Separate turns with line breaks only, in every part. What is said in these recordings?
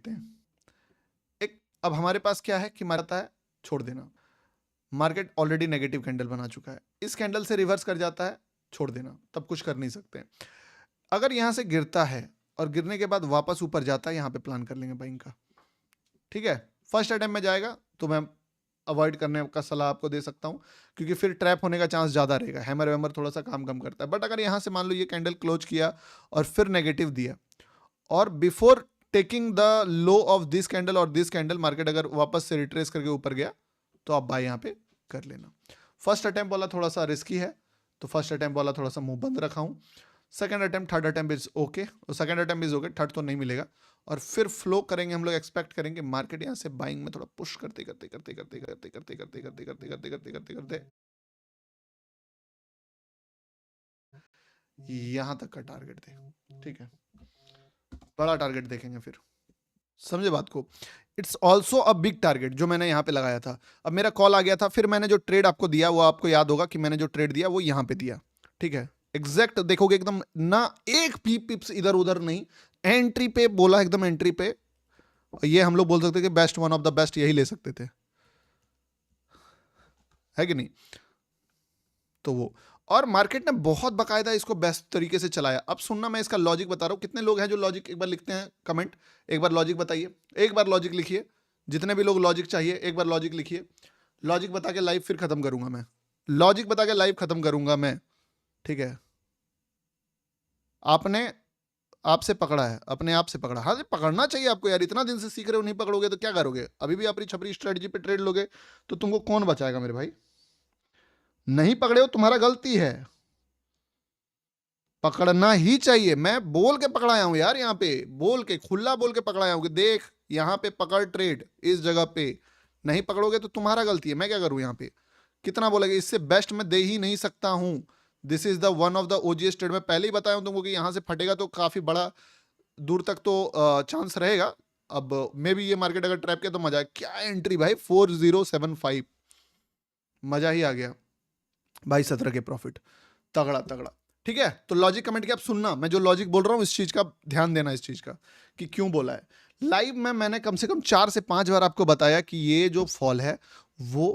देखते हैं। एक अब हमारे पास क्या है कि मारता है, छोड़ देना। मार्केट ऑलरेडी नेगेटिव कैंडल बना चुका है, इस कैंडल से रिवर्स कर जाता है, छोड़ देना, तब कुछ कर नहीं सकते। अगर यहां से गिरता है और गिरने के बाद वापस ऊपर जाता है, यहां पे प्लान कर लेंगे बाइंग का। ठीक है, फर्स्ट अटेम्प्ट में जाएगा तो मैं अवॉइड करने का सलाह आपको दे सकता हूं, क्योंकि फिर ट्रैप होने का चांस ज्यादा रहेगा। हैमर वैमर थोड़ा सा काम कम करता है। बट अगर यहां से मान लो ये कैंडल क्लोज किया और फिर नेगेटिव दिया, और before taking the low of this candle और दिस कैंडल मार्केट अगर वापस से रिट्रेस करके ऊपर गया, तो आप बाय यहां पे कर लेना। फर्स्ट अटेम्प्ट वाला थोड़ा सा रिस्की है, तो फर्स्ट अटेम्प्ट वाला थोड़ा सा मुंह बंद रखा हूं। Second attempt, third attempt is okay, second attempt is okay, third तो नहीं मिलेगा। और फिर फ्लो करेंगे हम लोग, एक्सपेक्ट करेंगे मार्केट यहां से बाइंग में थोड़ा पुश करते करते करते करते करते करते करते करते करते करते करते करते करते यहां तक का टारगेट दे। ठीक है, बड़ा टारगेट देखेंगे फिर, समझे बात को। It's also a big target जो मैंने यहां पे लगाया था। अब मेरा कॉल आ गया था, फिर मैंने जो ट्रेड आपको दिया वो आपको याद होगा कि मैंने जो ट्रेड दिया वो यहां पे दिया। ठीक है, एग्जैक्ट देखोगे एकदम ना, एक भी पिप्स इधर उधर नहीं, एंट्री पे बोला, एकदम एंट्री पे। ये हम लोग बोल सकते कि best, one of the best यही ले सकते थे, है कि नहीं। तो वो, और मार्केट ने बहुत बकायदा इसको बेस्ट तरीके से चलाया। अब सुनना, मैं इसका लॉजिक बता रहा हूं। कितने लोग हैं जो लॉजिक एक बार लिखते हैं कमेंट, एक बार लॉजिक बताइए, एक बार लॉजिक लिखिए। जितने भी लोग लॉजिक चाहिए एक बार लॉजिक लिखिए। लॉजिक बता के लाइव फिर खत्म करूंगा मैं, लॉजिक बता के लाइव खत्म करूंगा मैं। ठीक है, आपने आपसे पकड़ा है, अपने आप से पकड़ा। हाँ, पकड़ना चाहिए आपको यार, इतना दिन से सीख रहे हो, नहीं पकड़ोगे तो क्या करोगे? अभी भी अपनी छपरी स्ट्रेटजी पे ट्रेड लोगे तो तुमको कौन बचाएगा मेरे भाई? नहीं पकड़े हो, तुम्हारा गलती है, पकड़ना ही चाहिए। मैं बोल के पकड़ाया हूं यार, यहाँ पे बोल के, खुला बोल के पकड़ाया हूं कि देख यहाँ पे पकड़ ट्रेड, इस जगह पे। नहीं पकड़ोगे तो तुम्हारा गलती है, मैं क्या करूं यहाँ पे? कितना बोलेगा, इससे बेस्ट मैं दे ही नहीं सकता हूं। This is the one of the OGs trade. मैं पहले ही बताया हूं तुमको कि यहां से फटेगा तो काफी बड़ा दूर तक तो चांस रहेगा। अब मे भी ये मार्केट अगर ट्रैप किया तो मजा है। क्या एंट्री भाई, 4075, मजा ही आ गया भाई। 17 के प्रॉफिट, तगड़ा तगड़ा। ठीक है, तो लॉजिक कमेंट के आप सुनना, मैं जो लॉजिक बोल रहा हूं इस चीज का ध्यान देना, इस चीज का कि क्यों बोला है। लाइव में मैंने कम से कम 4 से 5 बार आपको बताया कि ये जो फॉल है वो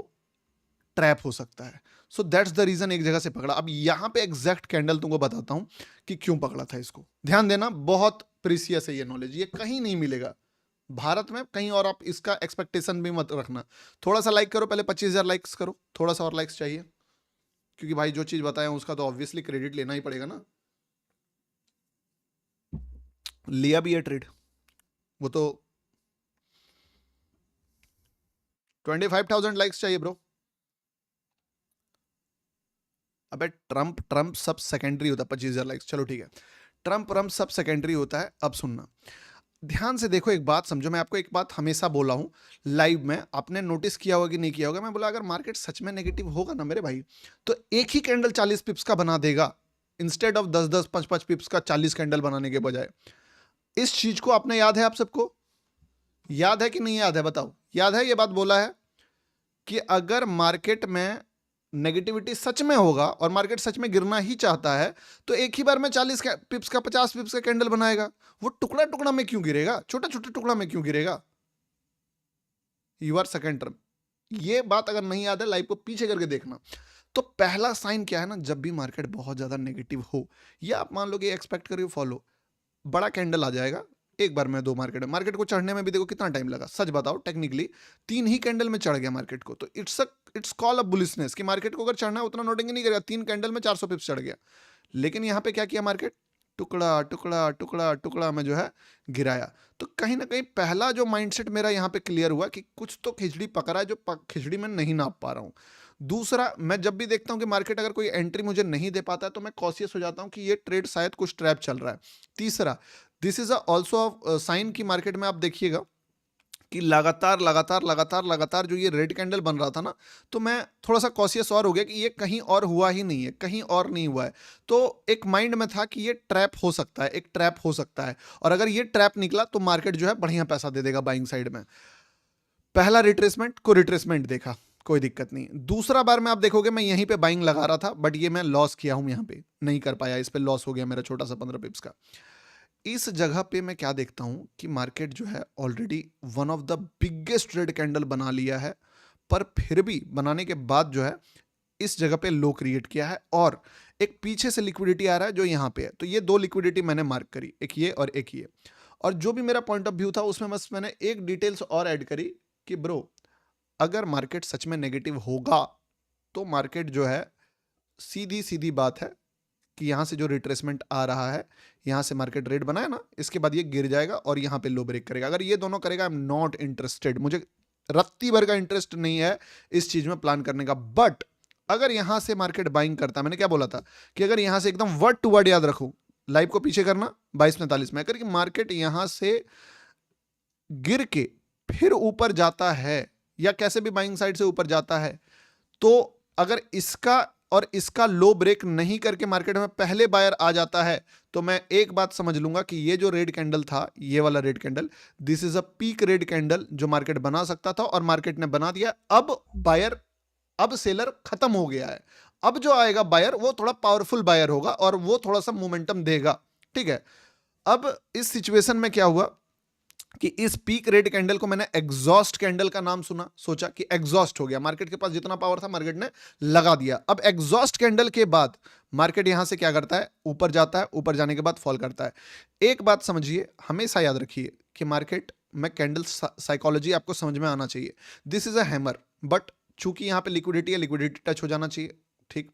ट्रैप हो सकता है। सो दैट्स द रीजन एक जगह से पकड़ा। अब यहां पे एग्जैक्ट कैंडल तुमको बताता हूं कि क्यों पकड़ा था इसको। ध्यान देना, बहुत प्रीसियस है ये नॉलेज, ये कहीं नहीं मिलेगा भारत में कहीं और। आप इसका एक्सपेक्टेशन भी मत रखना। थोड़ा सा लाइक करो, पहले 25,000 लाइक्स करो, थोड़ा सा और लाइक्स चाहिए, क्योंकि भाई जो चीज बताया उसका तो ऑब्वियसली क्रेडिट लेना ही पड़ेगा ना। लिया भी है ट्रेड, वो तो 25,000 लाइक्स चाहिए ब्रो। अबे ट्रम्प ट्रम्प सब सेकेंडरी होता है, 25,000 लाइक्स, चलो ठीक है। ट्रम्प ट्रम्प सब सेकेंडरी होता है। अब सुनना ध्यान से, देखो एक बात समझो। मैं आपको एक बात हमेशा बोला हूं लाइव में, आपने नोटिस किया होगा कि नहीं किया होगा। मैं बोला अगर मार्केट सच में नेगेटिव होगा ना मेरे भाई, तो एक ही कैंडल 40 पिप्स का बना देगा, इंस्टेड ऑफ 10-10 5-5 पिप्स का 40 कैंडल बनाने के बजाय। इस चीज को आपने याद है, आप सबको याद है कि नहीं याद है? बताओ, याद है? ये बात बोला है कि अगर मार्केट में नेगेटिविटी सच में होगा और मार्केट सच में गिरना ही चाहता है, तो एक ही बार में 40 पिप्स का 50 पिप्स का कैंडल बनाएगा। वो टुकड़ा टुकड़ा में क्यों गिरेगा, छोटा छोटा टुकड़ा में क्यों गिरेगा? You are second term. ये बात अगर नहीं याद है, लाइव को पीछे करके देखना। तो पहला साइन क्या है ना, जब भी मार्केट बहुत ज्यादा नेगेटिव हो, या आप मान लो कि एक्सपेक्ट करिए फॉलो, बड़ा कैंडल आ जाएगा एक बार में। दो मार्केट को चढ़ने में भी देखो कितना टाइम लगा, सच बताओ टेक्निकली 3 ही कैंडल में चढ़ गया मार्केट को। तो इट्स कॉल अ बुलिशनेस कि मार्केट को अगर चढ़ना है उतना नोटिंग नहीं करेगा, 3 कैंडल में 400 पिप्स चढ़ गया। लेकिन यहां पे क्या किया मार्केट, टुकड़ा टुकड़ा टुकड़ा टुकड़ा में जो है गिराया। तो कहीं ना कहीं पहला जो माइंडसेट मेरा यहां पे क्लियर हुआ कि कुछ तो खिचड़ी पकड़ा है जो खिचड़ी में नहीं नाप पा रहा हूं। दूसरा, मैं जब भी देखता हूं कि मार्केट अगर कोई एंट्री मुझे नहीं दे पाता है तो मैं कॉशियस हो जाता हूं कि ये ट्रेड शायद कुछ ट्रैप चल रहा है। तीसरा, दिस इज ऑल्सो साइन की मार्केट में आप देखिएगा कि लगातार लगातार लगातार लगातार जो ये रेड कैंडल बन रहा था ना, तो मैं थोड़ा सा कॉशियस और हो गया कि ये कहीं और हुआ ही नहीं है, कहीं और नहीं हुआ है। तो एक माइंड में था कि ये ट्रैप हो सकता है, एक ट्रैप हो सकता है, और अगर ये ट्रैप निकला तो मार्केट जो है बढ़िया पैसा दे देगा बाइंग साइड में। पहला रिट्रेसमेंट को रिट्रेसमेंट देखा, कोई दिक्कत नहीं। दूसरा बार में आप देखोगे मैं यहीं पे बाइंग लगा रहा था, बट ये मैं लॉस किया हूं, यहां पे नहीं कर पाया, इस पे लॉस हो गया मेरा छोटा सा 15 पिप्स का। इस जगह पे मैं क्या देखता हूं कि मार्केट जो है already one of the biggest red candle बना लिया है, पर फिर भी बनाने के बाद जो है इस जगह पे लो क्रिएट किया है और एक पीछे से लिक्विडिटी आ रहा है जो यहां पे है। तो ये दो लिक्विडिटी मैंने मार्क करी, एक ये और एक ये। और जो भी मेरा पॉइंट ऑफ व्यू था उसमें बस मैंने एक डिटेल्स और ऐड करी कि ब्रो, अगर मार्केट सच में नेगेटिव होगा तो मार्केट जो है, सीधी सीधी बात है कि यहां से जो रिट्रेसमेंट आ रहा है, यहां से मार्केट रेड बनाया ना, इसके बाद ये गिर जाएगा और यहां पे लो ब्रेक करेगा। अगर ये दोनों करेगा, आई एम नॉट इंटरेस्टेड, मुझे रत्ती भर का इंटरेस्ट नहीं है इस चीज में प्लान करने का। बट अगर यहां से मार्केट बाइंग करता है, मैंने क्या बोला था कि अगर यहां से एकदम वर्ड टू वर्ड याद रखो, लाइव को पीछे करना 22:45 में, अगर कि मार्केट यहां से गिर के फिर ऊपर जाता है या कैसे भी बाइंग साइड से ऊपर जाता है, तो अगर इसका और इसका लो ब्रेक नहीं करके मार्केट में पहले बायर आ जाता है, तो मैं एक बात समझ लूंगा कि ये जो रेड कैंडल था, ये वाला red candle, this is a peak red candle जो मार्केट बना सकता था और मार्केट ने बना दिया। अब बायर, अब सेलर खत्म हो गया है। अब जो आएगा बायर वो थोड़ा पावरफुल बायर होगा और वो थोड़ा सा मोमेंटम देगा। ठीक है, अब इस सिचुएशन में क्या हुआ कि इस पीक रेड कैंडल को मैंने एग्जॉस्ट कैंडल का नाम सुना, सोचा कि एग्जॉस्ट हो गया, मार्केट के पास जितना पावर था मार्केट ने लगा दिया। अब एग्जॉस्ट कैंडल के बाद मार्केट यहां से क्या करता है, ऊपर जाता है, ऊपर जाने के बाद फॉल करता है। एक बात समझिए, हमेशा याद रखिए कि मार्केट में कैंडल साइकोलॉजी आपको समझ में आना चाहिए। This is a hammer, but चूंकि यहां पे लिक्विडिटी है, लिक्विडिटी टच हो जाना चाहिए। ठीक,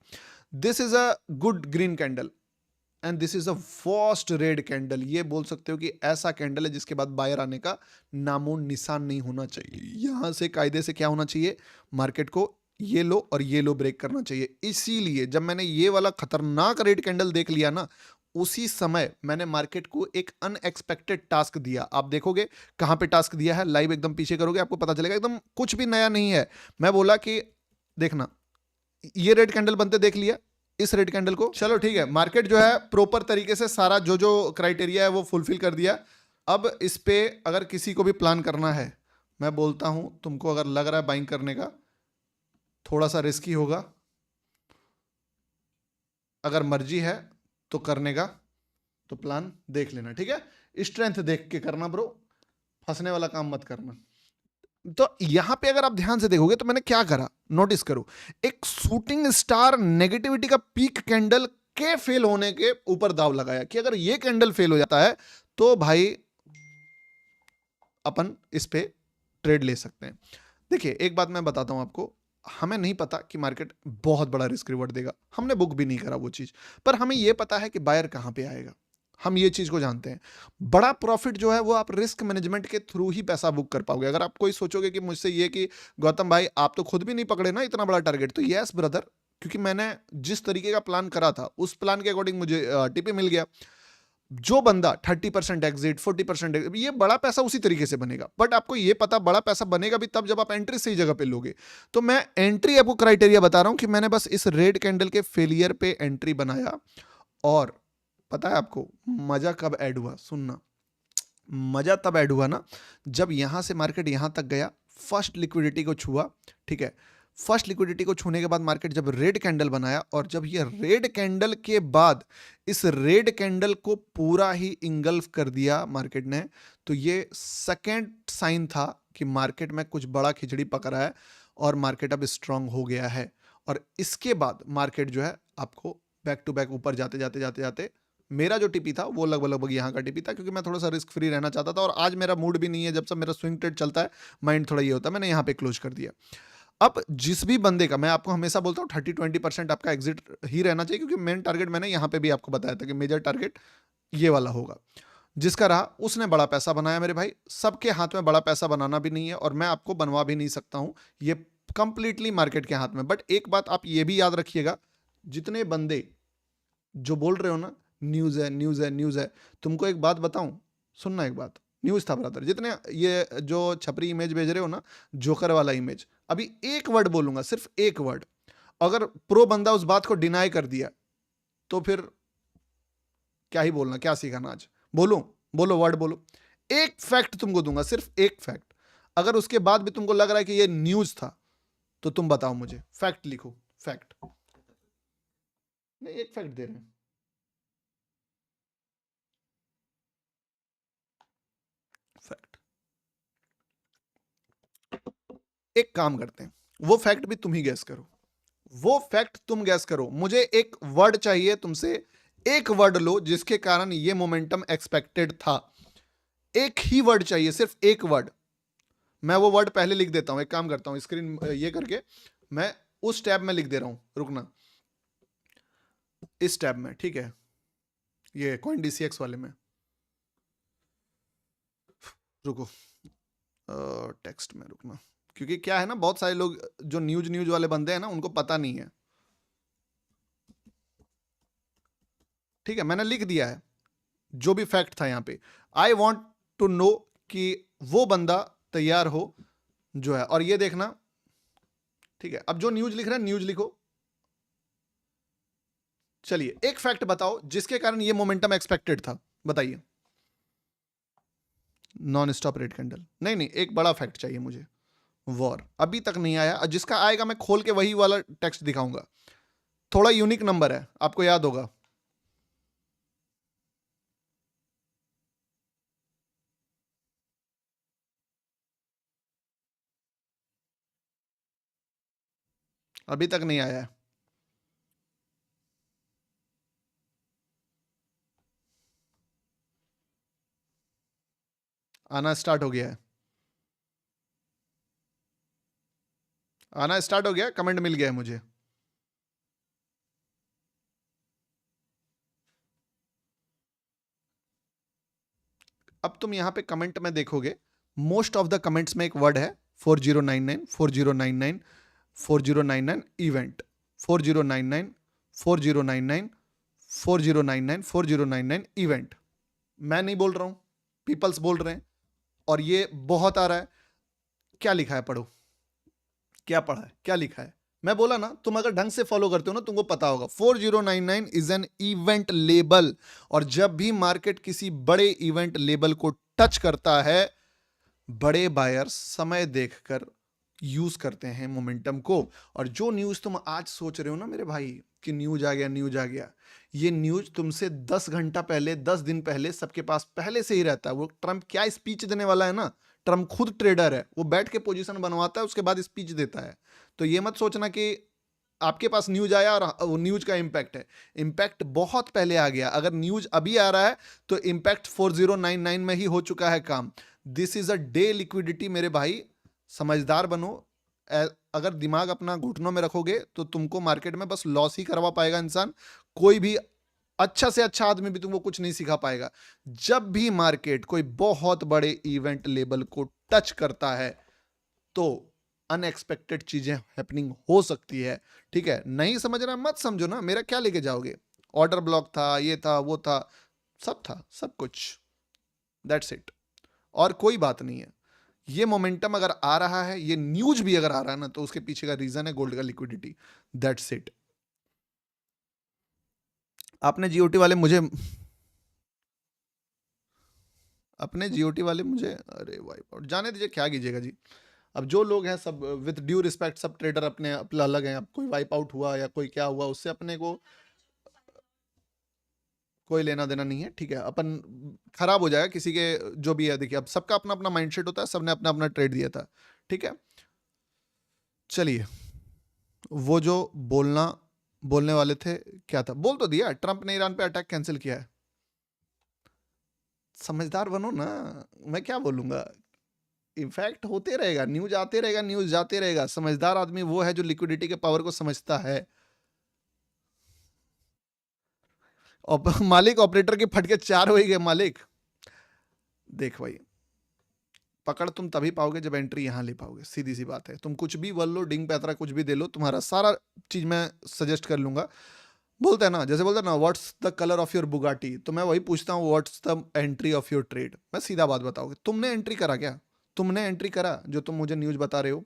this is a good green candle and this is a first red candle. ये बोल सकते हो कि ऐसा कैंडल है जिसके बाद बायर आने का नामो निशान नहीं होना चाहिए। यहां से कायदे से क्या होना चाहिए, मार्केट को ये लो और ये लो ब्रेक करना चाहिए। इसीलिए जब मैंने ये वाला खतरनाक रेड कैंडल देख लिया ना, उसी समय मैंने मार्केट को एक अनएक्सपेक्टेड टास्क दिया। आप देखोगे कहां पे टास्क दिया है, लाइव एकदम पीछे करोगे आपको पता चलेगा, एकदम कुछ भी नया नहीं है। मैं बोला कि देखना, ये रेड कैंडल बनते देख लिया, इस रेड कैंडल को, चलो ठीक है, मार्केट जो है प्रॉपर तरीके से सारा जो जो क्राइटेरिया है वो फुलफिल कर दिया। अब इस पे अगर किसी को भी प्लान करना है, मैं बोलता हूं तुमको अगर लग रहा है बाइंग करने का, थोड़ा सा रिस्की होगा, अगर मर्जी है तो करने का, तो प्लान देख लेना। ठीक है, स्ट्रेंथ देख के करना ब्रो, फंसने वाला काम मत करना। तो यहां पे अगर आप ध्यान से देखोगे तो मैंने क्या करा, नोटिस करो, एक शूटिंग स्टार नेगेटिविटी का पीक कैंडल के फेल होने के ऊपर दाव लगाया कि अगर ये कैंडल फेल हो जाता है तो भाई अपन इस पे ट्रेड ले सकते हैं। देखिए एक बात मैं बताता हूं आपको, हमें नहीं पता कि मार्केट बहुत बड़ा रिस्क रिवॉर्ड देगा, हमने बुक भी नहीं करा वो चीज, पर हमें यह पता है कि बायर कहां पे आएगा, हम ये चीज को जानते हैं। बड़ा प्रॉफिट जो है वो आप रिस्क मैनेजमेंट के थ्रू ही पैसा बुक कर पाओगे। अगर आप कोई सोचोगे कि मुझसे ये कि गौतम भाई आप तो खुद भी नहीं पकड़े ना इतना बड़ा टारगेट, तो यस ब्रदर, क्योंकि मैंने जिस तरीके का प्लान करा था उस प्लान के अकॉर्डिंग मुझे टीपी मिल गया। जो बंदा 30% एग्जिट, 40% ये बड़ा पैसा उसी तरीके से बनेगा। बट आपको ये पता बड़ा पैसा बनेगा भी तब जब आप एंट्री सही जगह पे लोगे। तो मैं एंट्री आपको क्राइटेरिया बता रहा हूं कि मैंने बस इस रेड कैंडल के फेलियर पे एंट्री बनाया। और पता है आपको मजा कब ऐड हुआ, सुनना, मजा तब ऐड हुआ ना जब यहां से मार्केट यहां तक गया, फर्स्ट लिक्विडिटी को छुआ। ठीक है, फर्स्ट लिक्विडिटी को छूने के बाद मार्केट जब रेड कैंडल बनाया, और जब ये रेड कैंडल के बाद इस रेड कैंडल को पूरा ही इंगल्फ कर दिया मार्केट ने, तो ये सेकेंड साइन था कि मार्केट में कुछ बड़ा खिचड़ी पक रहा है और मार्केट अब स्ट्रांग हो गया है। और इसके बाद मार्केट जो है आपको बैक टू बैक ऊपर जाते जाते जाते जाते, मेरा जो टीपी था वो लगभग लगभग यहाँ का टीपी था, क्योंकि मैं थोड़ा सा रिस्क फ्री रहना चाहता था और आज मेरा मूड भी नहीं है, जब सब मेरा स्विंग ट्रेड चलता है माइंड थोड़ा ये होता है, मैंने यहाँ पे क्लोज कर दिया। अब जिस भी बंदे का, मैं आपको हमेशा बोलता हूँ 30-20% आपका एग्जिट ही रहना चाहिए, क्योंकि मेन टारगेट मैंने यहाँ पे भी आपको बताया था कि मेजर टारगेट ये वाला होगा। जिसका रहा उसने बड़ा पैसा बनाया मेरे भाई, सबके हाथ में बड़ा पैसा बनाना भी नहीं है और मैं आपको बनवा भी नहीं सकता हूं, ये कंप्लीटली मार्केट के हाथ में। बट एक बात आप ये भी याद रखिएगा, जितने बंदे जो बोल रहे हो ना न्यूज है न्यूज है न्यूज है, तुमको एक बात बताऊं, सुनना एक बात, न्यूज था ब्रदर, जितने ये जो छपरी इमेज भेज रहे हो ना, जोकर वाला इमेज, अभी एक वर्ड बोलूंगा, सिर्फ एक वर्ड, अगर प्रो बंदा उस बात को डिनाई कर दिया तो फिर क्या ही बोलना, क्या सीखाना आज, बोलो बोलो वर्ड बोलो। एक फैक्ट तुमको दूंगा, सिर्फ एक फैक्ट, अगर उसके बाद भी तुमको लग रहा है कि ये न्यूज था तो तुम बताओ मुझे, फैक्ट लिखो, फैक्ट, नहीं एक फैक्ट दे रहे हैं। एक काम करते हैं, वो फैक्ट भी तुम ही गैस करो, वो फैक्ट तुम गैस करो। मुझे एक वर्ड चाहिए तुमसे, एक वर्ड लो जिसके कारण ये मोमेंटम एक्सपेक्टेड था। एक ही वर्ड चाहिए, सिर्फ एक वर्ड। मैं वो वर्ड पहले लिख देता हूं, एक काम करता हूं, स्क्रीन ये करके मैं उस टैब में लिख दे रहा हूं, रुकना, इस टैब में, ठीक है, ये कॉइन डीसीएक्स वाले में, रुको, टेक्स्ट में, रुकना, क्योंकि क्या है ना, बहुत सारे लोग जो न्यूज वाले बंदे हैं ना, उनको पता नहीं है। ठीक है, मैंने लिख दिया है जो भी फैक्ट था यहां पे। आई वॉन्ट टू नो कि वो बंदा तैयार हो जो है, और ये देखना, ठीक है, अब जो न्यूज लिख रहे हैं न्यूज लिखो। चलिए एक फैक्ट बताओ जिसके कारण ये मोमेंटम एक्सपेक्टेड था, बताइए। नॉन स्टॉप रेड कैंडल, नहीं नहीं, एक बड़ा फैक्ट चाहिए मुझे। वॉर अभी तक नहीं आया, जिसका आएगा मैं खोल के वही वाला टेक्स्ट दिखाऊंगा। थोड़ा यूनिक नंबर है, आपको याद होगा। अभी तक नहीं आया है। आना स्टार्ट हो गया है, आना स्टार्ट हो गया, कमेंट मिल गया है मुझे। अब तुम यहां पे कमेंट में देखोगे, मोस्ट ऑफ द कमेंट्स में एक वर्ड है 4099 4099 4099 इवेंट, 4099 4099 4099 4099 इवेंट। मैं नहीं बोल रहा हूं, पीपल्स बोल रहे हैं, और ये बहुत आ रहा है। क्या लिखा है, पढ़ो, क्या पढ़ा है, क्या लिखा है। मैं बोला ना, तुम अगर ढंग से फॉलो करते हो ना, तुमको पता होगा 4099 इज एन इवेंट लेबल, और जब भी मार्केट किसी बड़े इवेंट लेबल को टच करता है, बड़े बायर्स समय देखकर यूज करते हैं मोमेंटम को। और जो न्यूज तुम आज सोच रहे हो ना मेरे भाई कि न्यूज आ गया, न्यूज आ गया, ये न्यूज तुमसे 10 घंटा पहले, 10 दिन पहले सबके पास पहले से ही रहता है। वो ट्रंप क्या स्पीच देने वाला है ना, ट्रंप खुद ट्रेडर है, वो बैठ के पोजीशन बनवाता है, उसके बाद स्पीच देता है। तो ये मत सोचना कि आपके पास न्यूज आया और वो न्यूज का इंपैक्ट है। इंपैक्ट बहुत पहले आ गया। अगर न्यूज अभी आ रहा है तो इंपैक्ट 4099 में ही हो चुका है काम। This is a day liquidity मेरे भाई, समझदार बनो। अगर दिमाग अपना घुटनों में रखोगे तो तुमको मार्केट में बस लॉस ही करवा पाएगा इंसान। कोई भी अच्छा से अच्छा आदमी भी तुमको कुछ नहीं सिखा पाएगा। जब भी मार्केट कोई बहुत बड़े इवेंट लेवल को टच करता है तो अनएक्सपेक्टेड चीजें हैपनिंग हो सकती है। ठीक है, नहीं समझ रहा मत समझो ना, मेरा क्या लेके जाओगे। ऑर्डर ब्लॉक था, ये था, वो था, सब कुछ, दैट्स इट, और कोई बात नहीं है। ये मोमेंटम अगर आ रहा है, ये न्यूज भी अगर आ रहा है ना, तो उसके पीछे का रीजन है गोल्ड का लिक्विडिटी, दैट्स इट। आपने जीओटी वाले मुझे अपने जीओटी वाले मुझे, अरे वाइप आउट जाने दीजिए, क्या कीजिएगा जी। अब जो लोग हैं सब विद ड्यू रिस्पेक्ट, सब ट्रेडर अपने अपने अलग हैं। अब कोई वाइप आउट हुआ या कोई क्या हुआ, उससे अपने को कोई लेना देना नहीं है। ठीक है, अपन खराब हो जाएगा किसी के जो भी है। देखिए अब सबका अपना अपना माइंडसेट होता है, सबने अपना अपना ट्रेड दिया था। ठीक है, चलिए, वो जो बोलने वाले थे, क्या था, बोल तो दिया, ट्रंप ने ईरान पे अटैक कैंसिल किया है। समझदार बनो ना, मैं क्या बोलूंगा। इफेक्ट होते रहेगा, न्यूज आते रहेगा, न्यूज जाते रहेगा। समझदार आदमी वो है जो लिक्विडिटी के पावर को समझता है। मालिक ऑपरेटर के फटके 4 हो ही गए मालिक। देख भाई, पकड़ तुम तभी पाओगे जब एंट्री यहां ले पाओगे, सीधी सी बात है। तुम कुछ भी बोल लो, डिंग पैतरा कुछ भी दे लो, तुम्हारा सारा चीज मैं सजेस्ट कर लूंगा। बोलते हैं ना, जैसे बोलते हैं ना, what's the colour of your Bugatti, तो मैं वही पूछता हूँ, what's the entry of your trade. मैं सीधा बात बताओगे, तुमने एंट्री करा क्या? तुमने एंट्री करा जो तुम मुझे न्यूज बता रहे हो?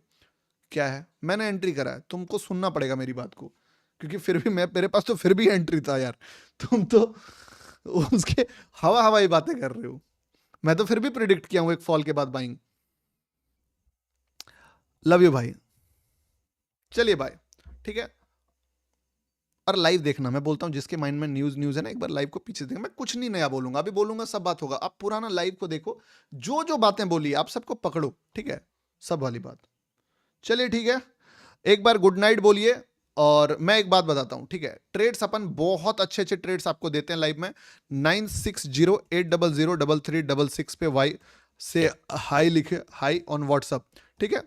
क्या है? मैंने एंट्री करा है। तुमको सुनना पड़ेगा मेरी बात को, क्योंकि फिर भी मैं, मेरे पास तो फिर भी एंट्री था यार। तुम तो उसके हवा हवाई बातें कर रहे हो। मैं तो फिर भी प्रिडिक्ट किया हूं एक फॉल के बाद बाइंग। लव यू भाई, चलिए बाय। ठीक है, और लाइव देखना, मैं बोलता हूं जिसके माइंड में न्यूज न्यूज है ना, एक बार लाइव को पीछे देखना। मैं कुछ नहीं नया बोलूंगा, अभी बोलूंगा सब बात होगा। आप पुराना लाइव को देखो, जो जो बातें बोली आप सबको पकड़ो। ठीक है, सब वाली बात। चलिए ठीक है, एक बार गुड नाइट बोलिए। और मैं एक बात बताता हूं, ठीक है, ट्रेड्स अपन बहुत अच्छे अच्छे ट्रेड्स आपको देते हैं लाइव में। 9608003366 पे वाई से हाई लिखे, हाई ऑन व्हाट्सअप, ठीक है।